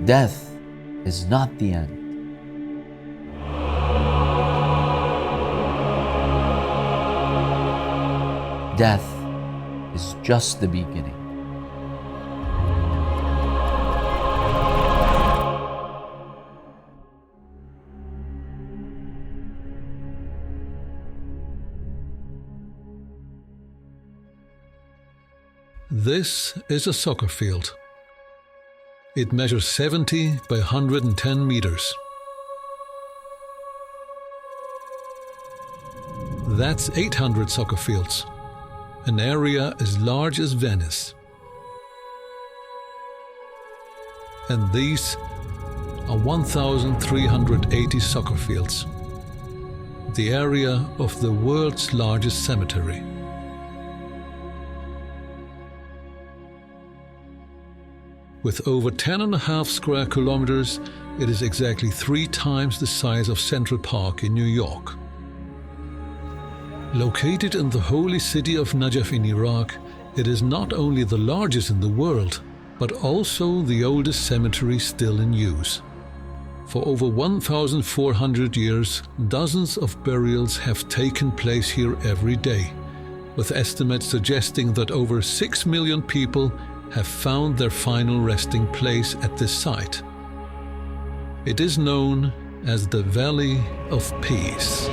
Death is not the end. Death is just the beginning. This is a soccer field. It measures 70 by 110 meters. That's 800 soccer fields, an area as large as Venice. And these are 1,380 soccer fields, the area of the world's largest cemetery. With over 10.5 square kilometers, it is exactly 3 times the size of Central Park in New York. Located in the holy city of Najaf in Iraq, it is not only the largest in the world, but also the oldest cemetery still in use. For over 1,400 years, dozens of burials have taken place here every day, with estimates suggesting that over 6 million people have found their final resting place at this site. It is known as the Valley of Peace.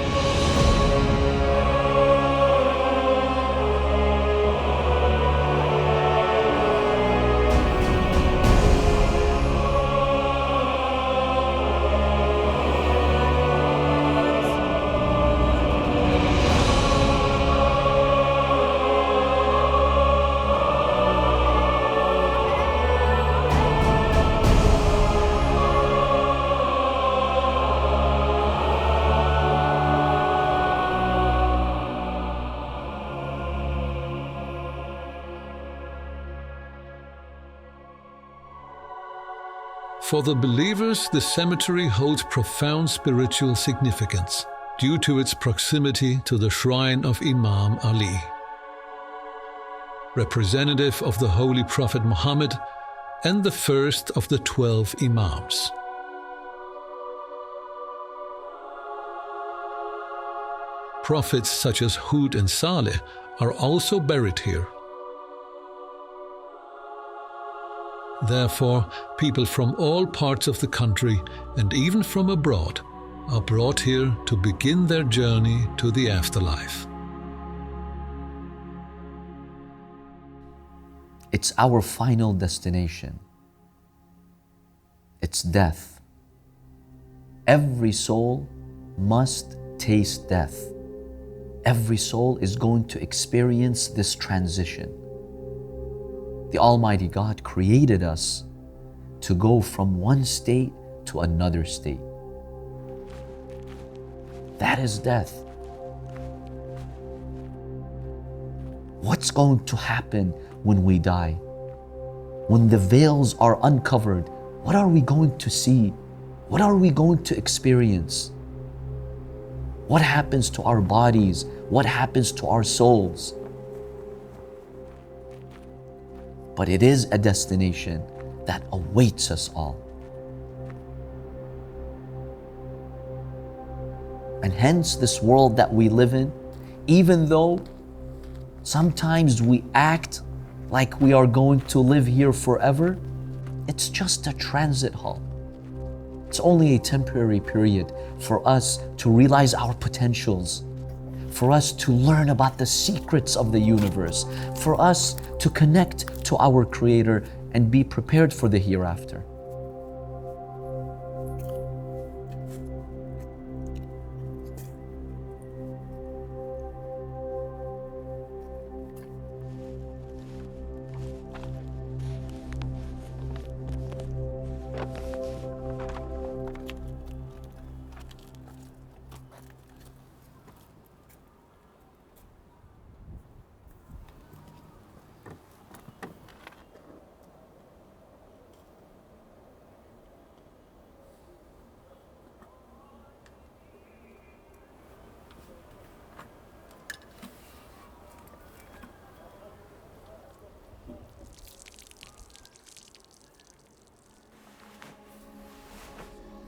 For the believers, the cemetery holds profound spiritual significance due to its proximity to the shrine of Imam Ali, representative of the Holy Prophet Muhammad and the first of the 12 Imams. Prophets such as Hud and Saleh are also buried here. Therefore, people from all parts of the country and even from abroad are brought here to begin their journey to the afterlife. It's our final destination. It's death. Every soul must taste death. Every soul is going to experience this transition. The Almighty God created us to go from one state to another state. That is death. What's going to happen when we die? When the veils are uncovered, what are we going to see? What are we going to experience? What happens to our bodies? What happens to our souls? But it is a destination that awaits us all. And hence this world that we live in, even though sometimes we act like we are going to live here forever, it's just a transit halt. It's only a temporary period for us to realize our potentials, for us to learn about the secrets of the universe, for us to connect to our Creator and be prepared for the hereafter.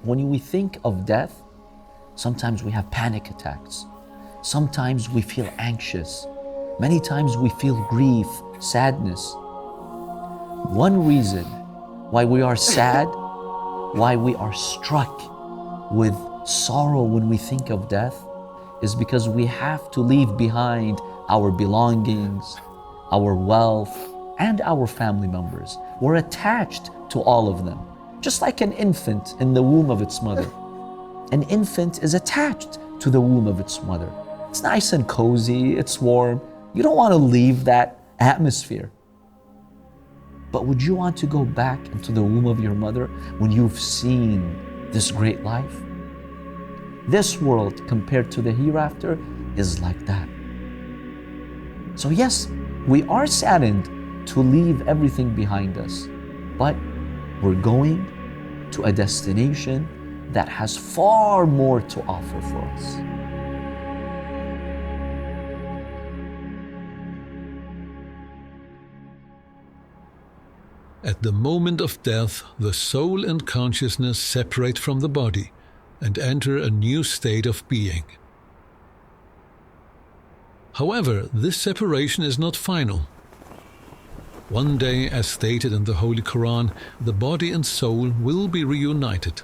when we think of death, sometimes we have panic attacks. Sometimes we feel anxious. Many times we feel grief, sadness. One reason why we are sad, why we are struck with sorrow when we think of death, is because we have to leave behind our belongings, our wealth, and our family members. We're attached to all of them, just like an infant in the womb of its mother. An infant is attached to the womb of its mother. It's nice and cozy, it's warm. You don't want to leave that atmosphere. But would you want to go back into the womb of your mother when you've seen this great life? This world compared to the hereafter is like that. So yes, we are saddened to leave everything behind us, but we're going to a destination that has far more to offer for us. At the moment of death, the soul and consciousness separate from the body and enter a new state of being. However, this separation is not final. One day, as stated in the Holy Quran, the body and soul will be reunited.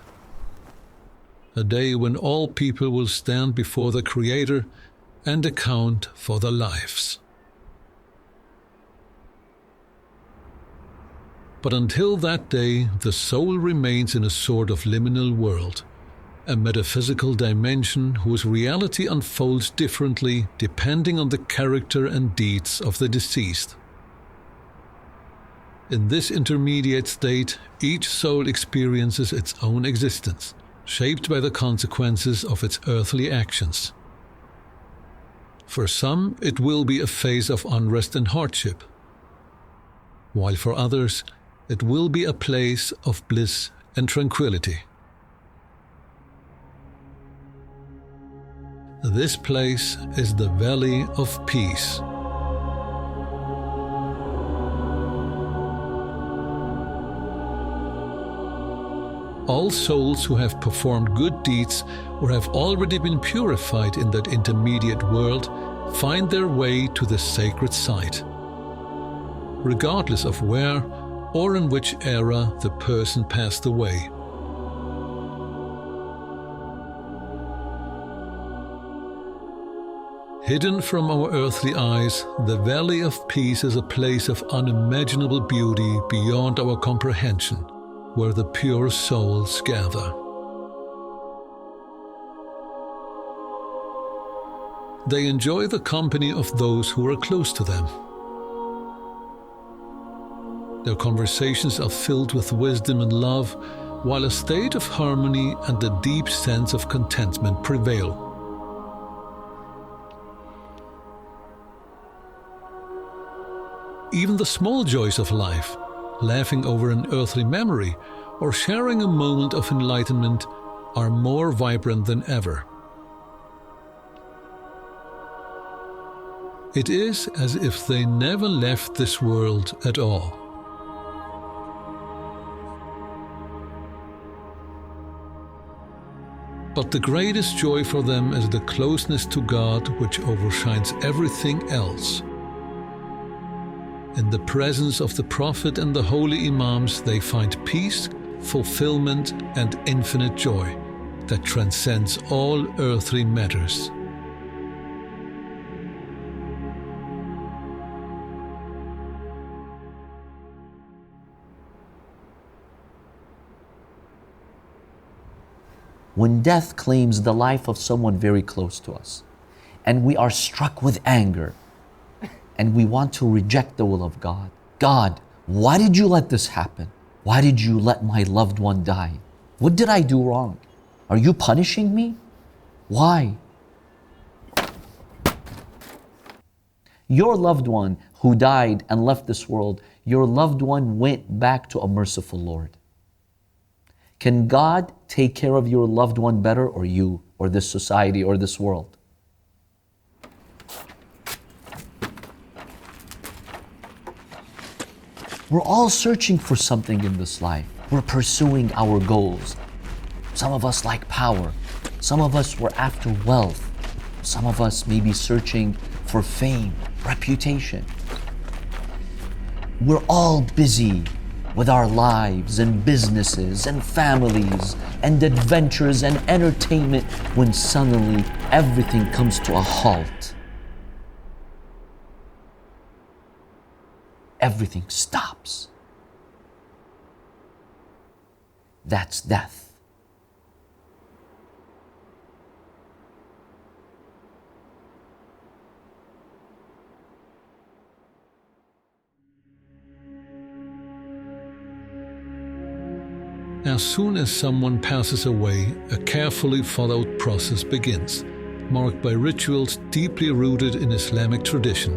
A day when all people will stand before the Creator and account for their lives. But until that day, the soul remains in a sort of liminal world, a metaphysical dimension whose reality unfolds differently depending on the character and deeds of the deceased. In this intermediate state, each soul experiences its own existence, shaped by the consequences of its earthly actions. For some, it will be a phase of unrest and hardship, while for others, it will be a place of bliss and tranquility. This place is the Valley of Peace. All souls who have performed good deeds or have already been purified in that intermediate world find their way to the sacred site, regardless of where or in which era the person passed away. Hidden from our earthly eyes, the Valley of Peace is a place of unimaginable beauty beyond our comprehension, where the pure souls gather. They enjoy the company of those who are close to them. Their conversations are filled with wisdom and love, while a state of harmony and a deep sense of contentment prevail. Even the small joys of life, laughing over an earthly memory or sharing a moment of enlightenment, are more vibrant than ever. It is as if they never left this world at all. But the greatest joy for them is the closeness to God, which overshines everything else. In the presence of the Prophet and the holy Imams, they find peace, fulfillment, and infinite joy that transcends all earthly matters. When death claims the life of someone very close to us, and we are struck with anger, and we want to reject the will of God. God, why did you let this happen? Why did you let my loved one die? What did I do wrong? Are you punishing me? Why? Your loved one who died and left this world, your loved one went back to a merciful Lord. Can God take care of your loved one better, or you, or this society, or this world? We're all searching for something in this life. We're pursuing our goals. Some of us like power. Some of us were after wealth. Some of us may be searching for fame, reputation. We're all busy with our lives and businesses and families and adventures and entertainment when suddenly everything comes to a halt. Everything stops. That's death. As soon as someone passes away, a carefully followed process begins, marked by rituals deeply rooted in Islamic tradition.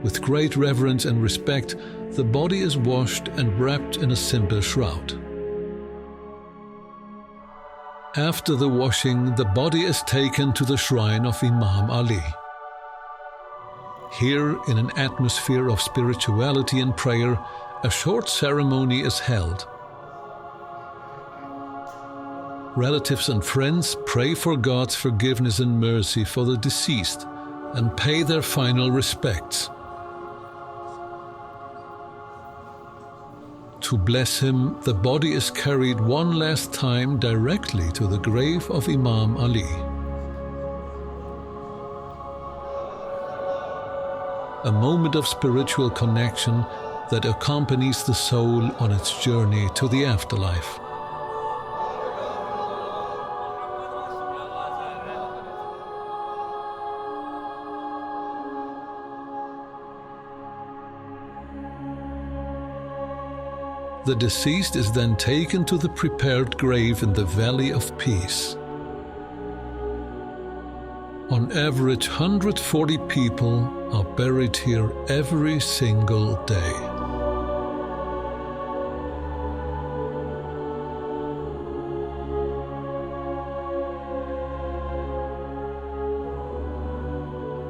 With great reverence and respect, the body is washed and wrapped in a simple shroud. After the washing, the body is taken to the shrine of Imam Ali. Here, in an atmosphere of spirituality and prayer, a short ceremony is held. Relatives and friends pray for God's forgiveness and mercy for the deceased and pay their final respects. To bless him, the body is carried one last time directly to the grave of Imam Ali. A moment of spiritual connection that accompanies the soul on its journey to the afterlife. The deceased is then taken to the prepared grave in the Valley of Peace. On average, 140 people are buried here every single day.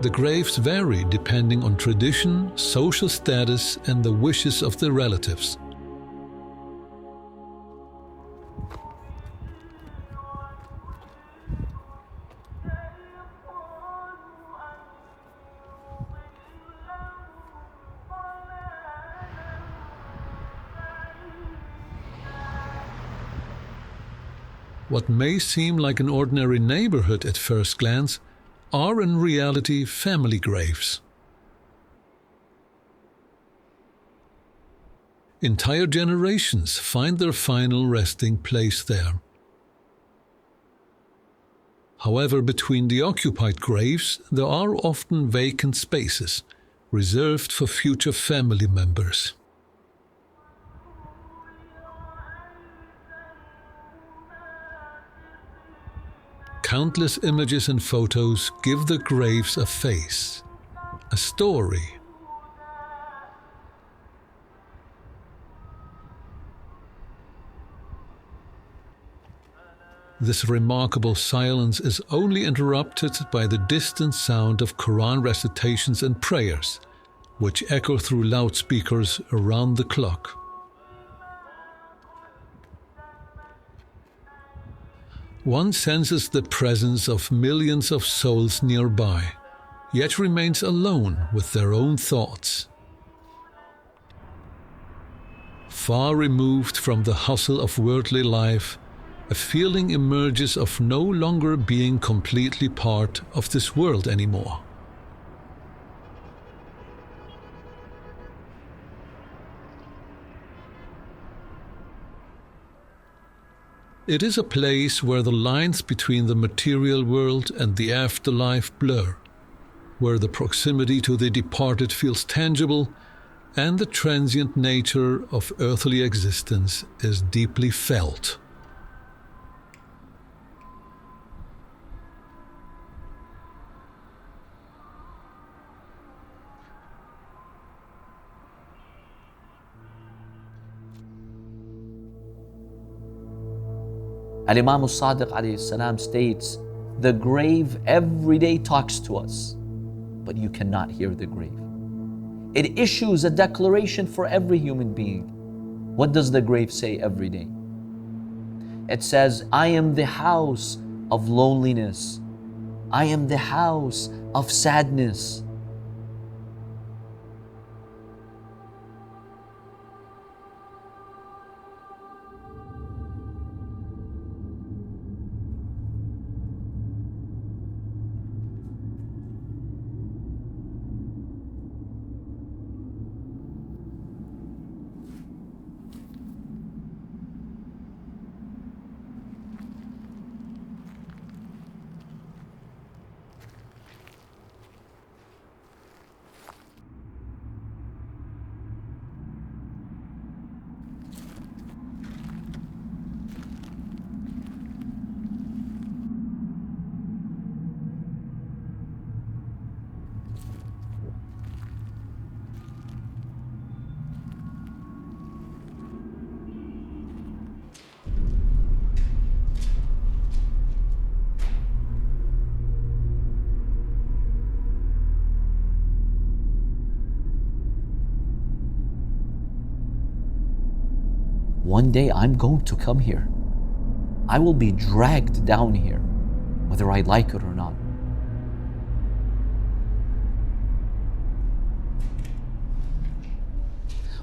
The graves vary depending on tradition, social status, and the wishes of the relatives. What may seem like an ordinary neighborhood at first glance are in reality family graves. Entire generations find their final resting place there. However, between the occupied graves, there are often vacant spaces, reserved for future family members. Countless images and photos give the graves a face, a story. This remarkable silence is only interrupted by the distant sound of Quran recitations and prayers, which echo through loudspeakers around the clock. One senses the presence of millions of souls nearby, yet remains alone with their own thoughts. Far removed from the hustle of worldly life, a feeling emerges of no longer being completely part of this world anymore. It is a place where the lines between the material world and the afterlife blur, where the proximity to the departed feels tangible, and the transient nature of earthly existence is deeply felt. Al-Imam al-Sadiq alayhi salam states, the grave every day talks to us, but you cannot hear the grave. It issues a declaration for every human being. What does the grave say every day? It says, I am the house of loneliness. I am the house of sadness. One day I'm going to come here. I will be dragged down here, whether I like it or not.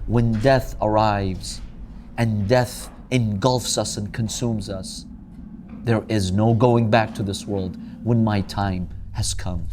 When death arrives and death engulfs us and consumes us, there is no going back to this world when my time has come.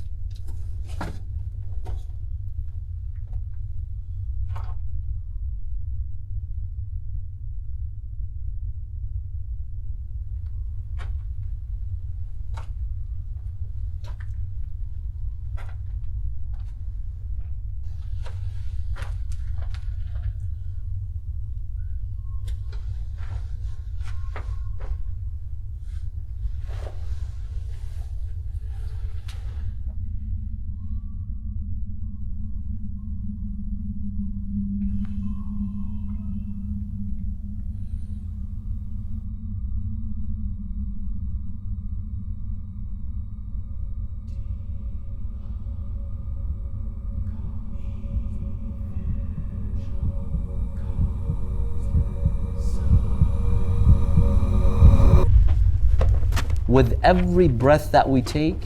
With every breath that we take,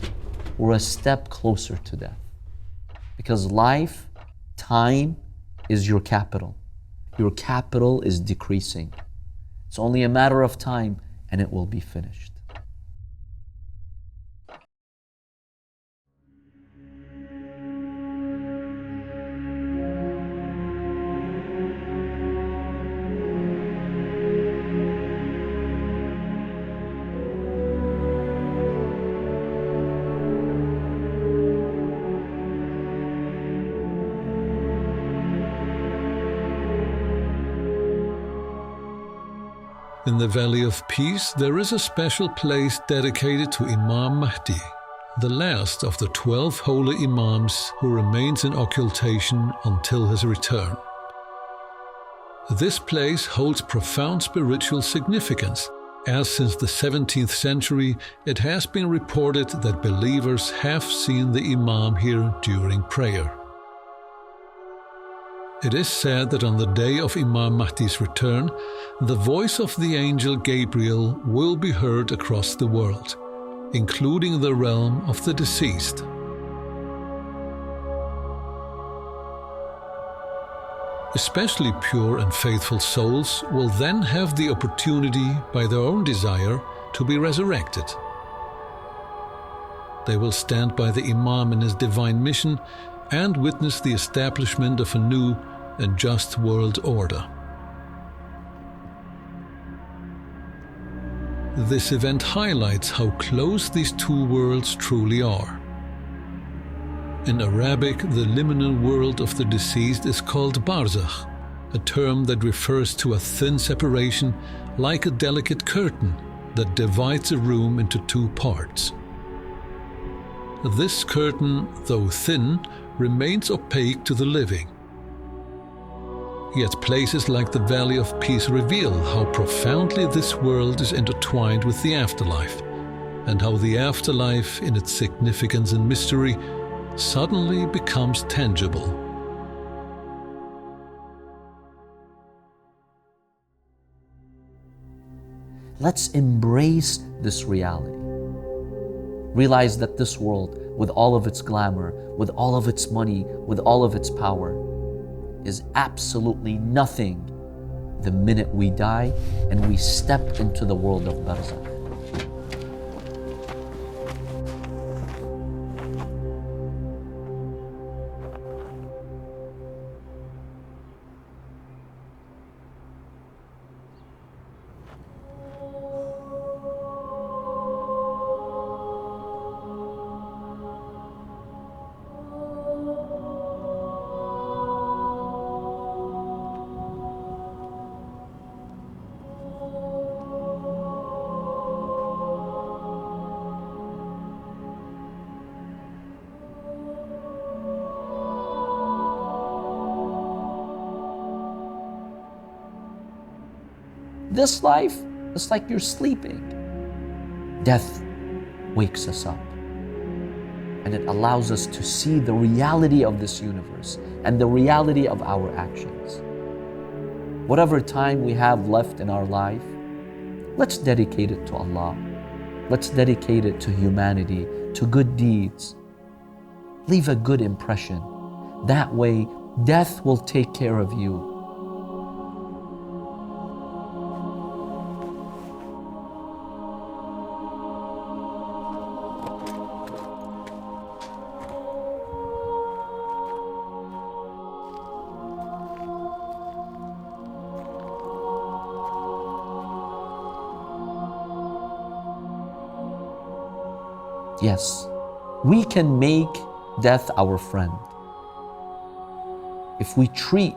we're a step closer to death. Because life, time, is your capital. Your capital is decreasing. It's only a matter of time and it will be finished. In the Valley of Peace, there is a special place dedicated to Imam Mahdi, the last of the 12 holy Imams who remains in occultation until his return. This place holds profound spiritual significance, as since the 17th century it has been reported that believers have seen the Imam here during prayer. It is said that on the day of Imam Mahdi's return, the voice of the angel Gabriel will be heard across the world, including the realm of the deceased. Especially pure and faithful souls will then have the opportunity, by their own desire, to be resurrected. They will stand by the Imam in his divine mission and witness the establishment of a new and just world order. This event highlights how close these two worlds truly are. In Arabic, the liminal world of the deceased is called barzakh, a term that refers to a thin separation like a delicate curtain that divides a room into two parts. This curtain, though thin, remains opaque to the living. Yet places like the Valley of Peace reveal how profoundly this world is intertwined with the afterlife, and how the afterlife, in its significance and mystery, suddenly becomes tangible. Let's embrace this reality. Realize that this world, with all of its glamour, with all of its money, with all of its power, is absolutely nothing the minute we die and we step into the world of barzakh. This life is like you're sleeping. Death wakes us up, and it allows us to see the reality of this universe and the reality of our actions. Whatever time we have left in our life, let's dedicate it to Allah. Let's dedicate it to humanity, to good deeds. Leave a good impression. That way, death will take care of you. Yes, we can make death our friend. If we treat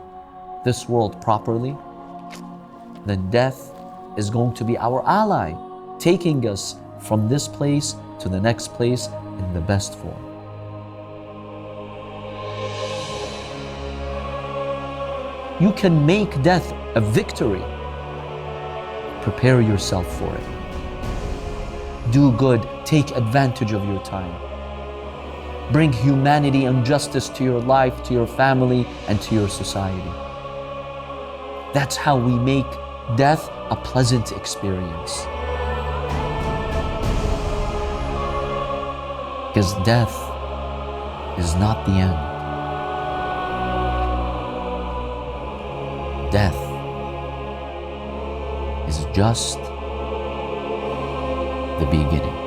this world properly, then death is going to be our ally, taking us from this place to the next place in the best form. You can make death a victory. Prepare yourself for it. Do good, take advantage of your time. Bring humanity and justice to your life, to your family, and to your society. That's how we make death a pleasant experience. Because death is not the end. Death is just the beginning.